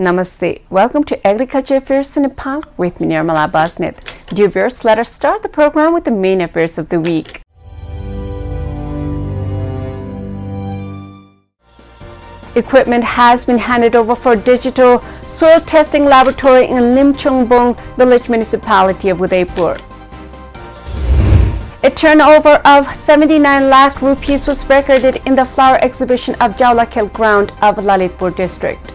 Namaste. Welcome to Agriculture Affairs in Nepal with me, Nirmala Basnet. Dear viewers, let us start the program with the main affairs of the week. Equipment has been handed over for digital soil testing laboratory in Limchongbong village municipality of Udaipur. A turnover of 79 lakh rupees was recorded in the flower exhibition of Jaulakhel ground of Lalitpur district.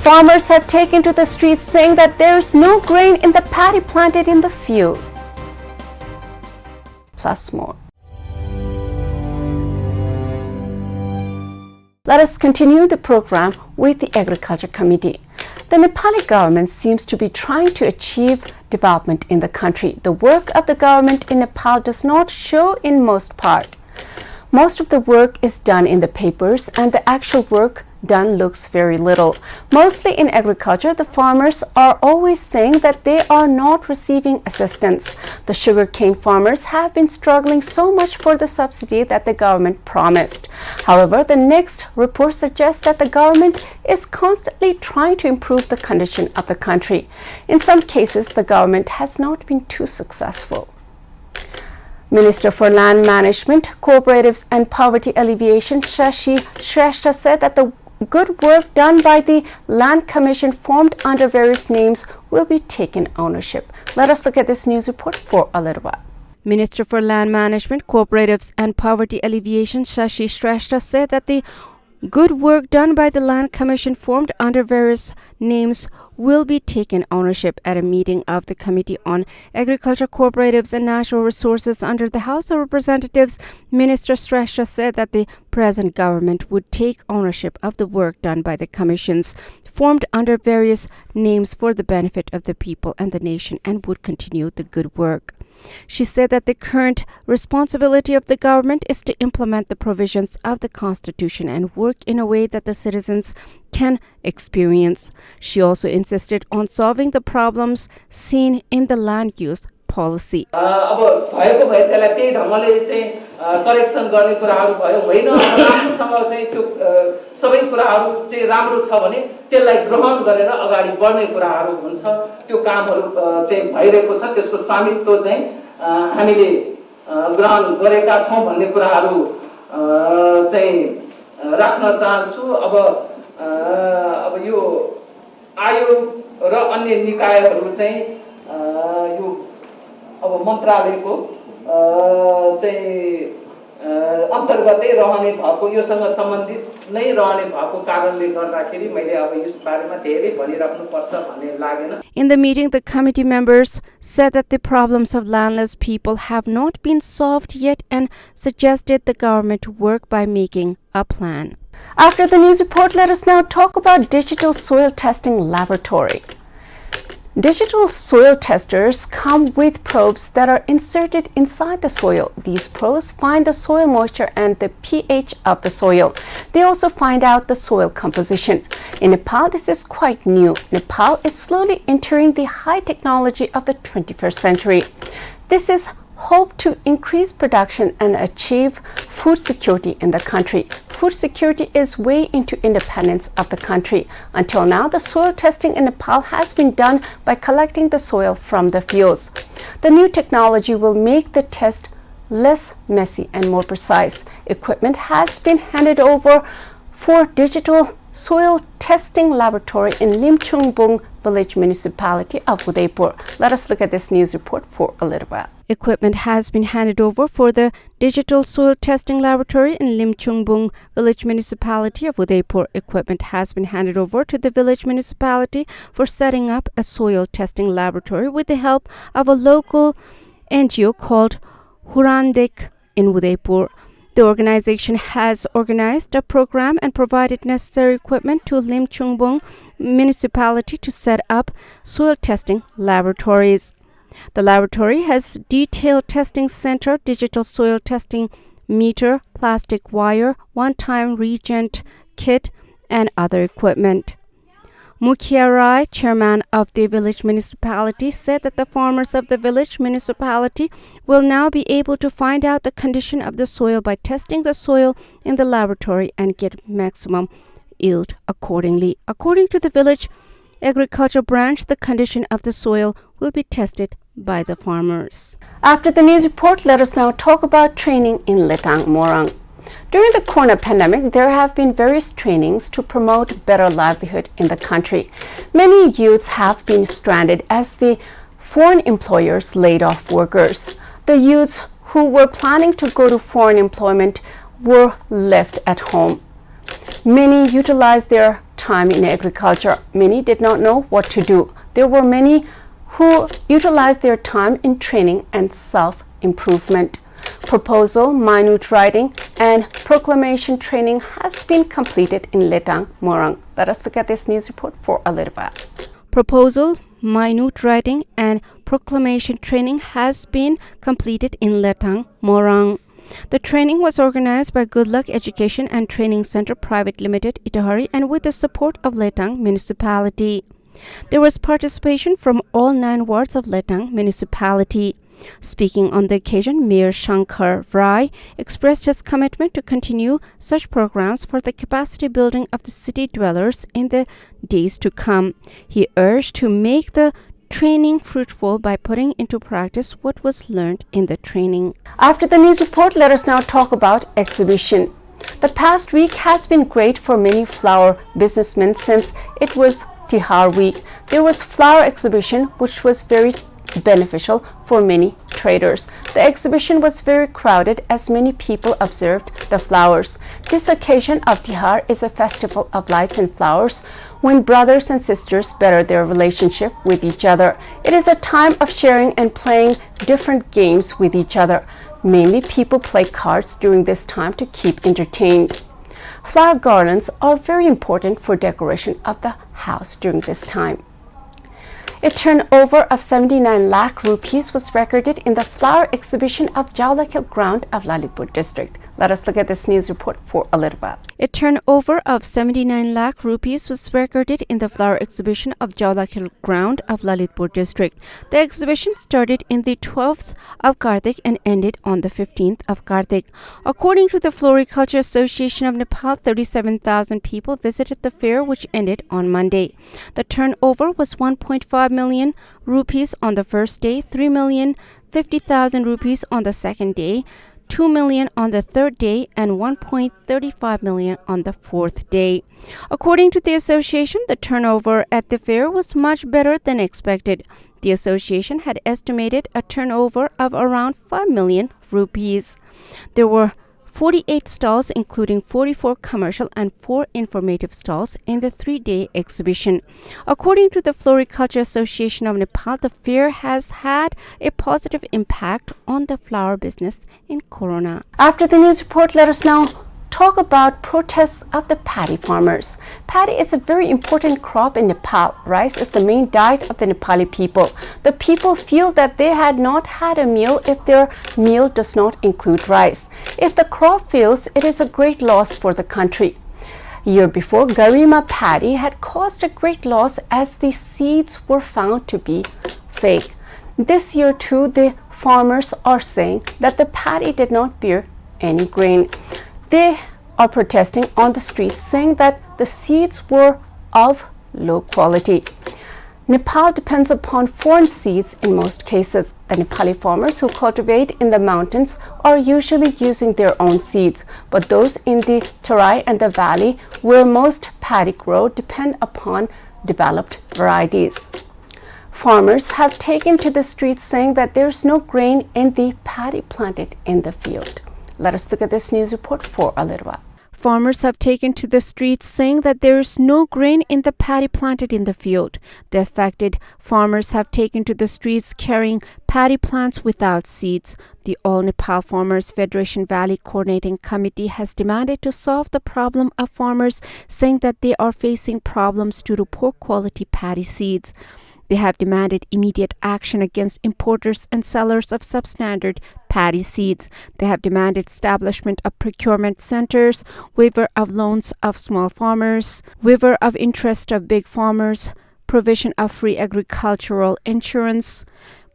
Farmers have taken to the streets saying that there is no grain in the paddy planted in the field. Plus more. Let us continue the program with the Agriculture Committee. The Nepali government seems to be trying to achieve development in the country. The work of the government in Nepal does not show in most part. Most of the work is done in the papers and the actual work done looks very little. Mostly in agriculture, the farmers are always saying that they are not receiving assistance. The sugarcane farmers have been struggling so much for the subsidy that the government promised. However, the next report suggests that the government is constantly trying to improve the condition of the country. In some cases, the government has not been too successful. Minister for Land Management, Cooperatives and Poverty Alleviation, Krishi Shrestha, said that the good work done by the Land Commission formed under various names will be taken ownership. Let us look at this news report for a little while. Minister for Land Management, Cooperatives and Poverty Alleviation, Krishi Shrestha, said that the good work done by the Land Commission formed under various names will be taken ownership at a meeting of the Committee on Agriculture, Cooperatives and Natural Resources under the House of Representatives. Minister Shrestha said that the present government would take ownership of the work done by the commissions formed under various names for the benefit of the people and the nation and would continue the good work. She said that the current responsibility of the government is to implement the provisions of the Constitution and work in a way that the citizens can experience. She also insisted on solving the problems seen in the land use policy. Correction गर्ने कुराहरु भयो होइन राम्रोसँग चाहिँ त्यो सबै कुराहरु चाहिँ राम्रो छ भने त्यसलाई ग्रहण गरेर अगाडि बढ्ने कुराहरु हुन्छ त्यो कामहरु चाहिँ भइरहेको छ त्यसको स्वामित्व चाहिँ हामीले ग्रहण गरेका छौं भन्ने कुराहरु चाहिँ राख्न चाहन्छु अब यो आयोग र अन्य निकायहरु चाहिँ यो अब मन्त्रालयको अन्तर्गतै रहने भएको योसँग सम्बन्धित नै रहने भएको कारणले गर्दाखेरि मैले अब यस बारेमा धेरै भनिराख्नु पर्छ भन्ने लागेन. In the meeting, the committee members said that the problems of landless people have not been solved yet and suggested the government work by making a plan. After the news report, let us now talk about digital soil testing laboratory. Digital soil testers come with probes that are inserted inside the soil. These probes find the soil moisture and the pH of the soil. They also find out the soil composition. In Nepal, this is quite new. Nepal is slowly entering the high technology of the 21st century. This is hoped to increase production and achieve food security in the country. Food security is way into independence of the country. Until now, the soil testing in Nepal has been done by collecting the soil from the fields. The new technology will make the test less messy and more precise. Equipment has been handed over for digital soil testing laboratory in Limchongbong village municipality of Udaipur. Let us look at this news report for a little while. Equipment has been handed over for the digital soil testing laboratory in Limchongbong village municipality of Udaipur. Equipment has been handed over to the village municipality for setting up a soil testing laboratory with the help of a local NGO called Hurandek in Udaipur. The organization has organized a program and provided necessary equipment to Limchongbong municipality to set up soil testing laboratories. The laboratory has detailed testing center, digital soil testing meter, plastic wire, one-time reagent kit, and other equipment. Mukhya Rai, chairman of the village municipality, said that the farmers of the village municipality will now be able to find out the condition of the soil by testing the soil in the laboratory and get maximum yield accordingly. According to the village agriculture branch, the condition of the soil will be tested by the farmers. After the news report, let us now talk about training in Letang, Morang. During the corona pandemic, there have been various trainings to promote better livelihood in the country. Many youths have been stranded as the foreign employers laid off workers. The youths who were planning to go to foreign employment were left at home. Many utilized their time in agriculture. Many did not know what to do. There were many who utilized their time in training and self-improvement. Proposal, minute writing, and proclamation training has been completed in Letang, Morang. Let us look at this news report for a little while. Proposal, minute writing, and proclamation training has been completed in Letang, Morang. The training was organized by Good Luck Education and Training Center Private Limited, Itahari, and with the support of Letang Municipality. There was participation from all 9 wards of Letang Municipality. Speaking on the occasion, Mayor Shankar Rai expressed his commitment to continue such programs for the capacity building of the city dwellers in the days to come. He urged to make the training fruitful by putting into practice what was learned in the training. After the news report, let us now talk about exhibition. The past week has been great for many flower businessmen since it was Tihar week. There was flower exhibition which was very beneficial for many traders. The exhibition was very crowded as many people observed the flowers. This occasion of Tihar is a festival of lights and flowers when brothers and sisters better their relationship with each other. It is a time of sharing and playing different games with each other. Mainly people play cards during this time to keep entertained. Flower garlands are very important for decoration of the house during this time. A turnover of 79 lakh rupees was recorded in the flower exhibition of Jaulakil ground of Lalitpur district. Let us look at this news report for a little while. A turnover of 79 lakh rupees was recorded in the flower exhibition of Jaulakil ground of Lalitpur district. The exhibition started in the 12th of Kartik and ended on the 15th of Kartik. According to the Floriculture Association of Nepal, 37,000 people visited the fair, which ended on Monday. The turnover was 1.5 million rupees on the first day, 3,050,000 rupees on the second day, 2 million on the third day, and 1.35 million on the fourth day. According to the association, the turnover at the fair was much better than expected. The association had estimated a turnover of around 5 million rupees. There were 48 stalls, including 44 commercial and 4 informative stalls in the 3-day exhibition. According to the Floriculture Association of Nepal, the fair has had a positive impact on the flower business in Corona. After the news report, let us now talk about protests of the paddy farmers. Paddy is a very important crop in Nepal. Rice is the main diet of the Nepali people. The people feel that they had not had a meal if their meal does not include rice. If the crop fails, it is a great loss for the country. Year before, Garima paddy had caused a great loss as the seeds were found to be fake. This year too, the farmers are saying that the paddy did not bear any grain. They are protesting on the streets, saying that the seeds were of low quality. Nepal depends upon foreign seeds in most cases. The Nepali farmers who cultivate in the mountains are usually using their own seeds, but those in the Tarai and the valley where most paddy grow depend upon developed varieties. Farmers have taken to the streets saying that there is no grain in the paddy planted in the field. Let us look at this news report for a little while. Farmers have taken to the streets saying that there is no grain in the paddy planted in the field. The affected farmers have taken to the streets carrying paddy plants without seeds. The All Nepal Farmers Federation Valley Coordinating Committee has demanded to solve the problem of farmers, saying that they are facing problems due to poor quality paddy seeds. They have demanded immediate action against importers and sellers of substandard paddy seeds. They have demanded establishment of procurement centers, waiver of loans of small farmers, waiver of interest of big farmers, provision of free agricultural insurance,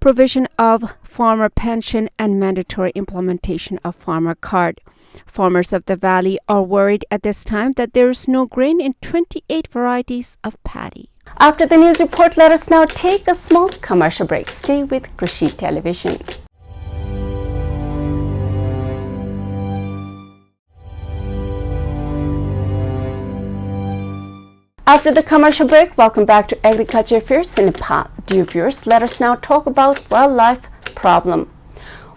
provision of farmer pension, and mandatory implementation of farmer card. Farmers of the valley are worried at this time that there is no grain in 28 varieties of paddy. After the news report, let us now take a small commercial break. Stay with Krishi Television. After the commercial break, welcome back to Agriculture Affairs in Nepal. Dear viewers, let us now talk about wildlife problem.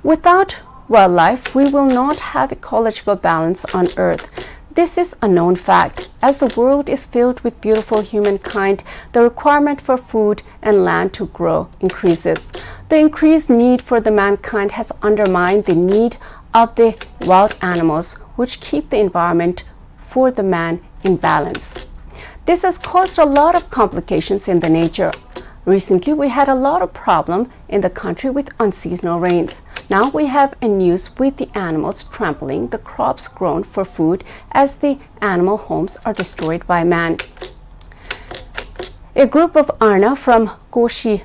Without wildlife, we will not have ecological balance on Earth. This is a known fact. As the world is filled with beautiful humankind, the requirement for food and land to grow increases. The increased need for the mankind has undermined the need of the wild animals, which keep the environment for the man in balance. This has caused a lot of complications in the nature. Recently, we had a lot of problem in the country with unseasonal rains. Now we have a news with the animals trampling the crops grown for food as the animal homes are destroyed by man. A group of Arna from Krishi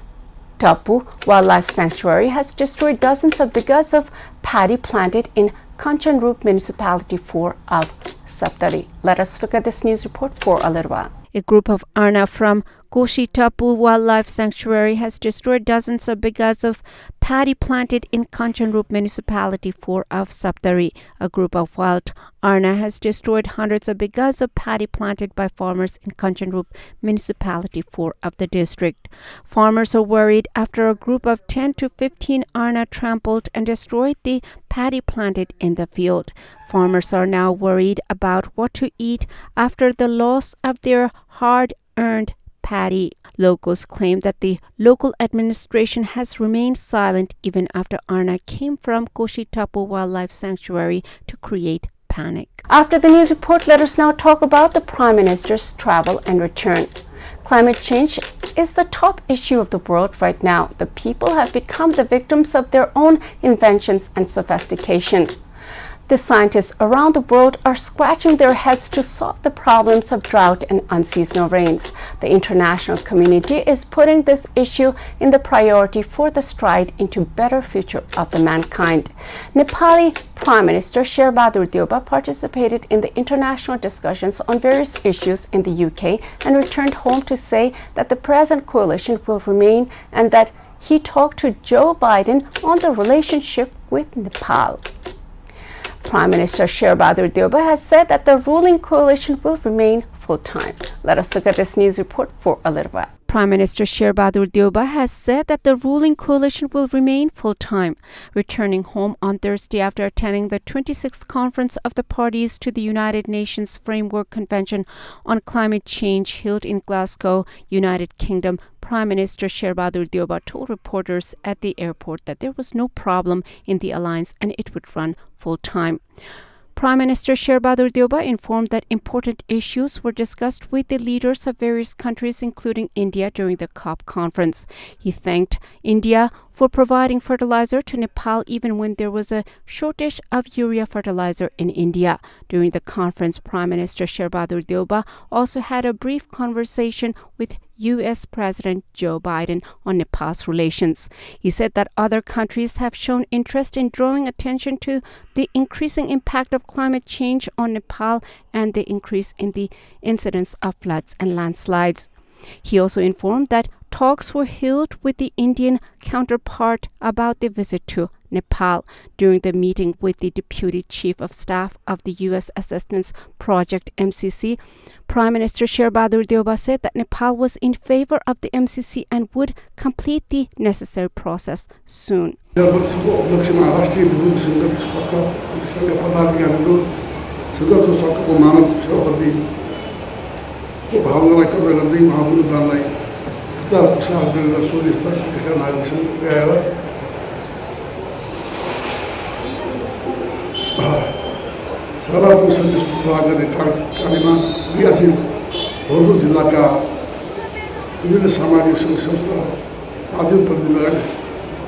Tapu Wildlife Sanctuary has destroyed dozens of bighas of paddy planted in Kanchanrup Municipality 4 of Saptari. Let us look at this news report for a little while. A group of Arna from Krishi Tapu Wildlife Sanctuary has destroyed dozens of bighas of paddy planted in Kanchanrup Municipality 4 of Saptari. A group of wild Arna has destroyed hundreds of bighas of paddy planted by farmers in Kanchanrup Municipality 4 of the district. Farmers are worried after a group of 10 to 15 Arna trampled and destroyed the paddy planted in the field. Farmers are now worried about what to eat after the loss of their hard-earned paddy. Locals claim that the local administration has remained silent even after Arna came from Krishi Tapu Wildlife Sanctuary to create panic. After the news report, let us now talk about the Prime Minister's travel and return. Climate change is the top issue of the world right now. The people have become the victims of their own inventions and sophistication. The scientists around the world are scratching their heads to solve the problems of drought and unseasonal rains. The international community is putting this issue in the priority for the stride into better future of the mankind. Nepali Prime Minister Sherbadur Deuba participated in the international discussions on various issues in the UK and returned home to say that the present coalition will remain and that he talked to Joe Biden on the relationship with Nepal. Prime Minister Sherbadur Deuba has said that the ruling coalition will remain full-time. Let us look at this news report for a little while. Prime Minister Sherbadur Deuba has said that the ruling coalition will remain full-time, returning home on Thursday after attending the 26th conference of the parties to the United Nations Framework Convention on Climate Change held in Glasgow, United Kingdom. Prime Minister Sherbadur Deuba told reporters at the airport that there was no problem in the alliance and it would run full-time. Prime Minister Sherbadur Deuba informed that important issues were discussed with the leaders of various countries, including India, during the COP conference. He thanked India for providing fertilizer to Nepal even when there was a shortage of urea fertilizer in India. During the conference, Prime Minister Sherbadur Deuba also had a brief conversation with U.S. President Joe Biden on Nepal's relations. He said that other countries have shown interest in drawing attention to the increasing impact of climate change on Nepal and the increase in the incidence of floods and landslides. He also informed that talks were held with the Indian counterpart about the visit to Nepal. During the meeting with the Deputy Chief of Staff of the U.S. Assistance Project MCC, Prime Minister Sherbadur Deuba said that Nepal was in favor of the MCC and would complete the necessary process soon. सारा संदेश प्रभाव गर्ने कार्यमा क्रियाशील भोजपुर जिल्लाका विभिन्न सामाजिक सङ्घ संस्था आदिम प्रतिनिधि लगायत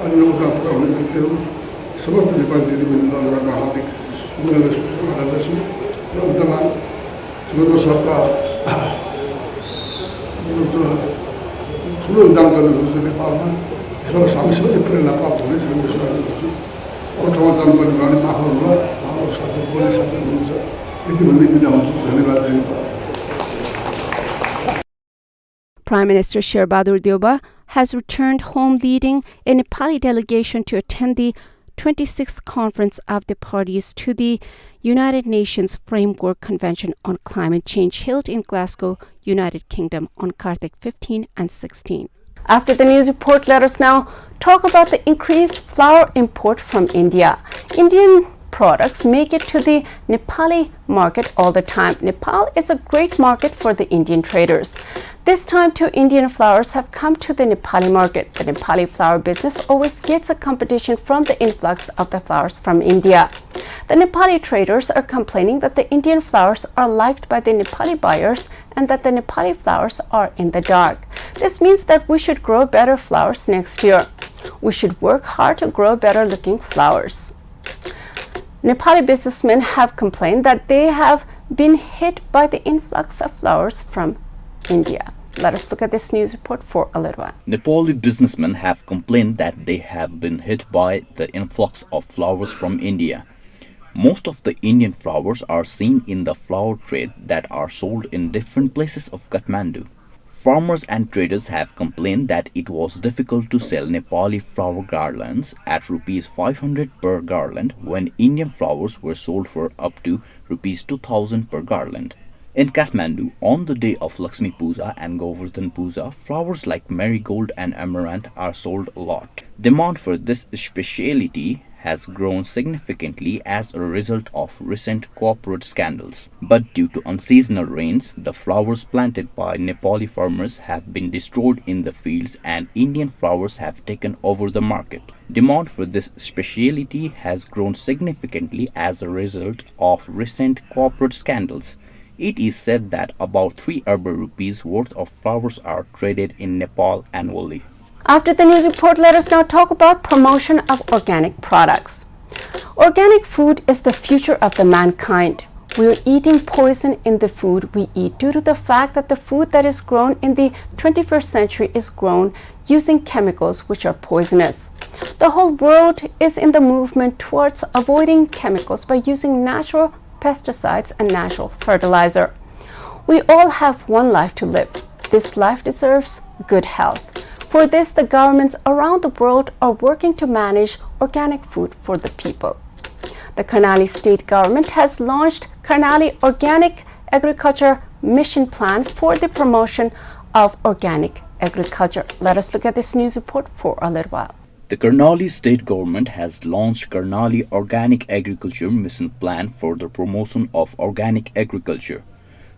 अधिवक्ता पुर्याउने व्यक्तिहरू समस्त नेपाली दिदीबहिनीहरूलाई हार्दिक गुणगान गर्दछु र अन्तमा सुगन्ध सरका ठुलो योगदान गर्नुहुन्छ नेपालमा त्यसबाट हामी सबैले प्रेरणा प्राप्त हुनेछ भन्ने विश्वास गर्छु। अरू ठाउँमा जानुपर्ने भने माफ गर्नुहोला, हाम्रो साथी बोल्ने साथीहरू हुनुहुन्छ, यति भन्दै बिदा हुन्छु। धन्यवाद। Prime Minister Sherbahadur Deuba has returned home leading a Nepali delegation to attend the 26th conference of the parties to the United Nations Framework Convention on Climate Change held in Glasgow, United Kingdom on Kartik 15 and 16. After the news report, let us now talk about the increased flower import from India. Indian products make it to the Nepali market all the time. Nepal is a great market for the Indian traders. This time, 2 Indian flowers have come to the Nepali market. The Nepali flower business always gets a competition from the influx of the flowers from India. The Nepali traders are complaining that the Indian flowers are liked by the Nepali buyers and that the Nepali flowers are in the dark. This means that we should grow better flowers next year. We should work hard to grow better looking flowers. Nepali businessmen have complained that they have been hit by the influx of flowers from India. Let us look at this news report for a little while. Nepali businessmen have complained that they have been hit by the influx of flowers from India. Most of the Indian flowers are seen in the flower trade that are sold in different places of Kathmandu. Farmers and traders have complained that it was difficult to sell Nepali flower garlands at Rs 500 per garland when Indian flowers were sold for up to Rs 2000 per garland. In Kathmandu, on the day of Lakshmi Puja and Govardhan Puja, flowers like marigold and amaranth are sold a lot. Demand for this speciality has grown significantly as a result of recent corporate scandals. But due to unseasonal rains, the flowers planted by Nepali farmers have been destroyed in the fields and Indian flowers have taken over the market. Demand for this speciality has grown significantly as a result of recent corporate scandals. It is said that about 3 Arab rupees worth of flowers are traded in Nepal annually. After the news report, let us now talk about promotion of organic products. Organic food is the future of the mankind. We are eating poison in the food we eat due to the fact that the food that is grown in the 21st century is grown using chemicals which are poisonous. The whole world is in the movement towards avoiding chemicals by using natural pesticides and natural fertilizer. We all have one life to live. This life deserves good health. For this, the governments around the world are working to manage organic food for the people. The Karnali state government has launched Karnali Organic Agriculture Mission Plan for the promotion of organic agriculture. Let us look at this news report for a little while. The Karnali state government has launched Karnali Organic Agriculture Mission Plan for the promotion of organic agriculture.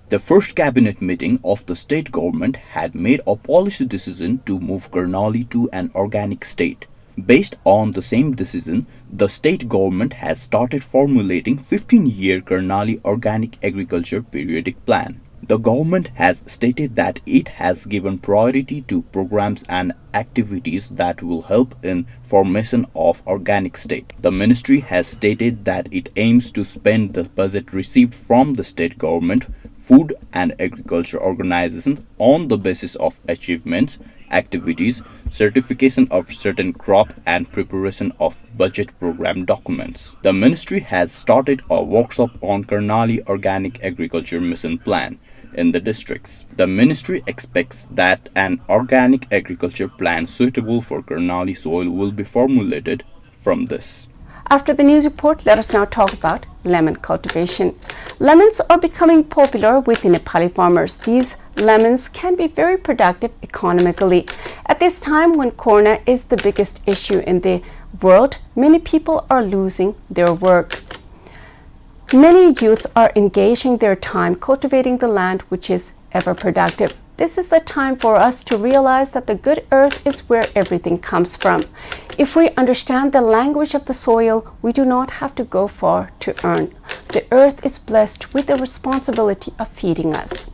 The first cabinet meeting of the state government had made a policy decision to move Karnali to an organic state. Based on the same decision, the state government has started formulating 15-year Karnali Organic Agriculture Periodic Plan. The government has stated that it has given priority to programs and activities that will help in formation of organic state. The ministry has stated that it aims to spend the budget received from the state government, food and agriculture organizations on the basis of achievements, activities, certification of certain crop and preparation of budget program documents. The ministry has started a workshop on Karnali Organic Agriculture Mission Plan in the districts. The ministry expects that an organic agriculture plan suitable for Karnali soil will be formulated from this. After the news report, let us now talk about lemon cultivation. Lemons are becoming popular with the Nepali farmers. These lemons can be very productive economically. At this time when corona is the biggest issue in the world, many people are losing their work. Many youths are engaging their time cultivating the land which is ever productive. This is the time for us to realize that the good earth is where everything comes from. If we understand the language of the soil, we do not have to go far to earn. The earth is blessed with the responsibility of feeding us.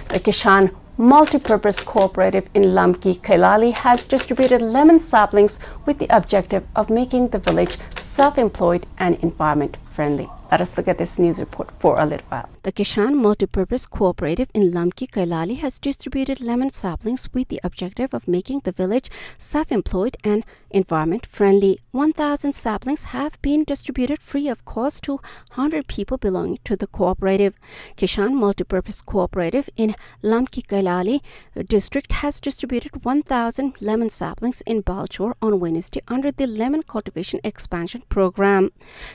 The Kishan Multi-Purpose Cooperative in Lamki, Kailali has distributed lemon saplings with the objective of making the village self-employed and environment friendly. Let us look at this news report for a little while. The Kishan Multipurpose Cooperative in Lamki, Kailali has distributed lemon saplings with the objective of making the village self-employed and environment-friendly. 1,000 saplings have been distributed free of cost to 100 people belonging to the cooperative. Kishan Multipurpose Cooperative in Lamki, Kailali district has distributed 1,000 lemon saplings in Balchor on Wednesday under the Lemon Cultivation Expansion Program.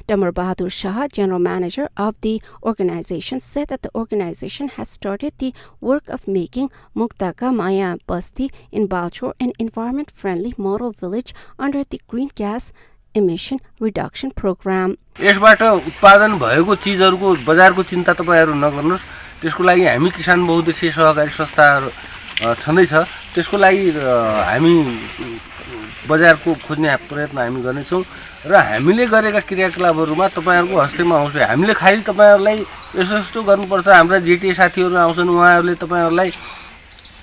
Damar Bahadur Shah, General Manager of the organization, said that the organization has started the work of making Muktaka Maya Basti in Balchor an environment-friendly model village under the Green Gas Emission Reduction Program. यसबाट उत्पादन भएको चीजहरुको बजारको चिन्ता तपाईहरु नगर्नुस्। त्यसको लागि हामी किसान बहुउद्देश्यीय सहकारी संस्थाहरु छँदै छ। त्यसको लागि हामी बजारको खोज्ने प्रयत्न हामी गर्नेछौं र हामीले गरेका क्रियाकलापहरुमा तपाईहरुको हस्तेमा आउँछ। हामीले खाली तपाईहरुलाई यसो गर्नुपर्छ। हाम्रा जेटी साथीहरु आउँछन्, उहाँहरुले तपाईहरुलाई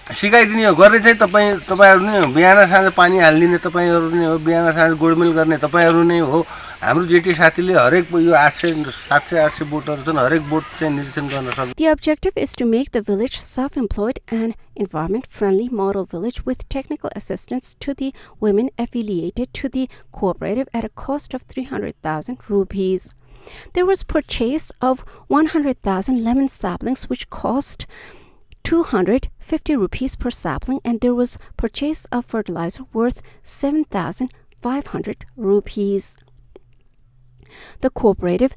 सिकाइदिने हो। गर्ने चाहिँ तपाईहरु नै हो। बिहान साँझ पानी हाल्दिने तपाईहरु नै हो। बिहान साँझ गोडमेल गर्ने तपाईहरु नै हो। हाम्रो जेटी साथीले हरेक यो 800 700 800 बोटहरु छन्। हरेक बोट चाहिँ निरीक्षण गर्न सक्छ। The objective is to make the village self-employed and environment-friendly model village with technical assistance to the women affiliated to the cooperative at a cost of 300,000 rupees. There was purchase of 100,000 lemon saplings which cost 250 rupees per sapling, and there was purchase of fertilizer worth 7,500 rupees. The cooperative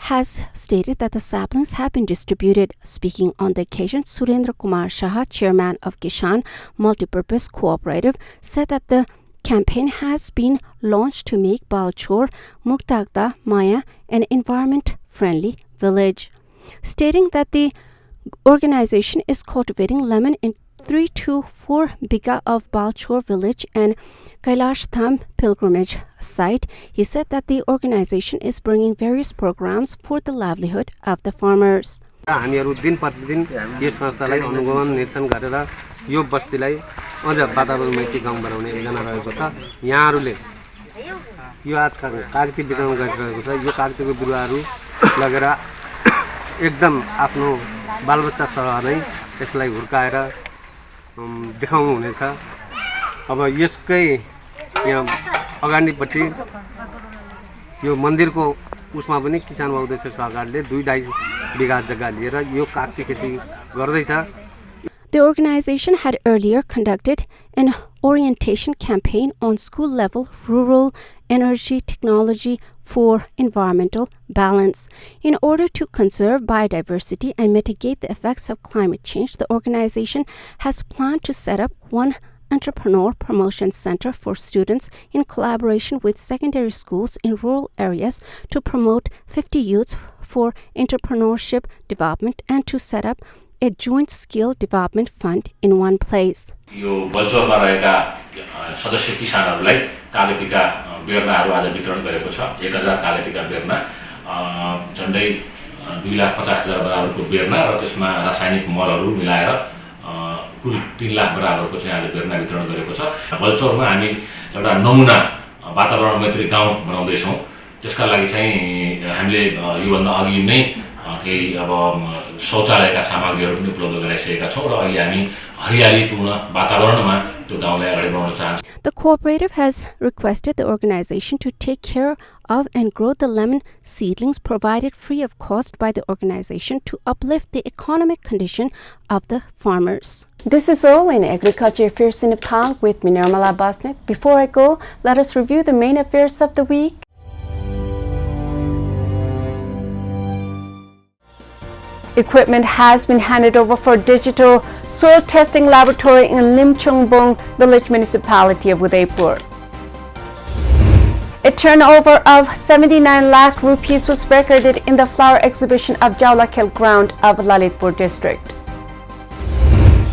has stated that the saplings have been distributed. Speaking on the occasion, Surendra Kumar Shah, chairman of Kishan Multipurpose Cooperative, said that the campaign has been launched to make Balchor Muktagda Maya an environment-friendly village, stating that the organization is cultivating lemon in 3 to 4 biga of Balchor village and Kailash Tham pilgrimage site. He said that the organization is bringing various programs for the livelihood of the farmers. हामीहरु दिन प्रतिदिन yes संस्थालाई अनुगमन निरीक्षण गरेर यो बस्तीलाई अझ वातावरणमैत्री गाउँ बनाउने योजना रहेको छ। यहाँहरुले यो आजका कागती वितरण गरिरहेको छ। यो कागतीको बिरुवाहरु लगेर एकदम आफ्नो बालबच्चा सह नै यसलाई हुर्काएर देखाउनु हुनेछ। अब यसकै यहाँ अगाडिपट्टि यो मन्दिरको उसमा पनि किसान बहुउद्देश्यीय सहकारीले 2.5 बिघा जग्गा लिएर यो कागती खेती गर्दैछ। The organization had earlier conducted an orientation campaign on school-level rural energy technology for environmental balance. In order to conserve biodiversity and mitigate the effects of climate change, the organization has planned to set up one entrepreneur promotion center for students in collaboration with secondary schools in rural areas to promote 50 youths for entrepreneurship development and to set up a joint skill development fund in one place. यो बल्चौरमा रहेका सदस्य किसानहरूलाई कागतीका बेर्नाहरू आज वितरण गरेको छ। 1000 कागतीका बेर्ना, झन्डै 2,50,000 बराबरको बेर्ना र त्यसमा रासायनिक मलहरू मिलाएर कुल 3 लाख बराबरको चाहिँ आज बेर्ना वितरण गरेको छ। बल्चौरमा हामी एउटा नमुना वातावरण मैत्री गाउँ बनाउँदै छौं। त्यसका लागि चाहिँ हामीले योभन्दा अघि नै केही अब शौचालयका सामग्रीहरू पनि उपलब्ध गराइसकेका छौं र अहिले हामी हरियालीपूर्ण वातावरणमा त्यो गाउँलाई अगाडि बढाउन चाहन्छौं। The cooperative has requested the organization to take care of and grow the lemon seedlings provided free of cost by the organization to uplift the economic condition of the farmers. This is all in Agriculture Affairs in Nepal with me, Nirmala Basnet. Before I go, let us review the main affairs of the week. Equipment has been handed over for digital soil testing laboratory in Limchongbong village municipality of Udaipur. A turnover of 79 lakh rupees was recorded in the flower exhibition of Jaulakhel ground of Lalitpur district.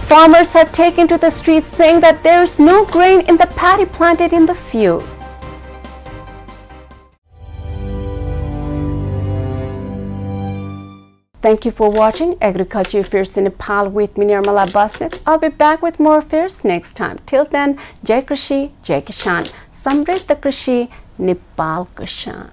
Farmers have taken to the streets saying that there is no grain in the paddy planted in the field. Thank you for watching Agriculture Affairs in Nepal with me, Nirmala Basnet. I'll be back with more affairs next time. Till then, Jai Krishi, Jai Kishan. Samrit Krishi, Nepal Kishan.